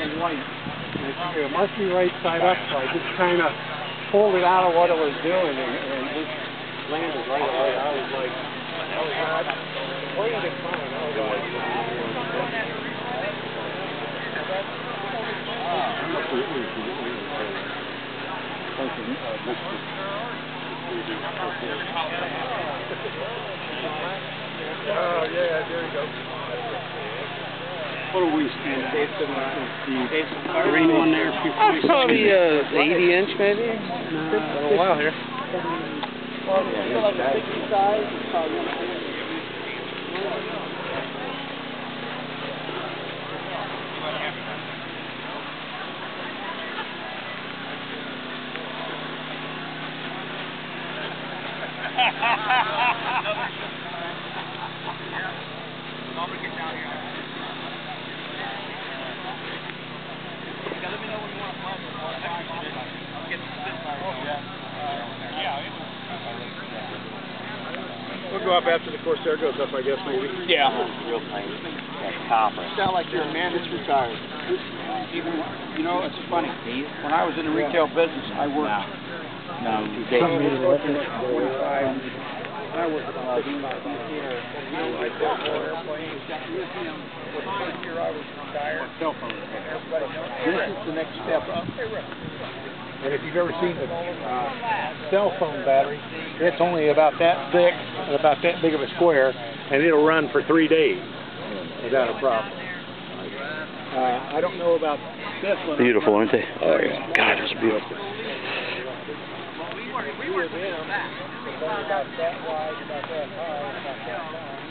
and light. It must be right side up, so I just kind of pulled it out of what it was doing and just landed right away. I was like, I was not playing it fine. I was like, oh yeah, there you go. What do we stand at? The green one there, probably 80-inch maybe. Been a while here. Well, it's like a 60 size. It's probably we'll go up after the Corsair goes up, I guess, maybe. yeah. Real plain. That's copper. You sound like you're a man that's retired. You know, it's funny. When I was in the retail business, I worked. No, I worked about 5 years. Year I was retired. Cell phone. This is the next step up. And if you've ever seen the cell phone battery, it's only about that thick and about that big of a square, and it'll run for 3 days without a problem. I don't know about this one. beautiful, aren't they? Oh yeah. God, it's beautiful. We were them. About that wide, about that high, about that long.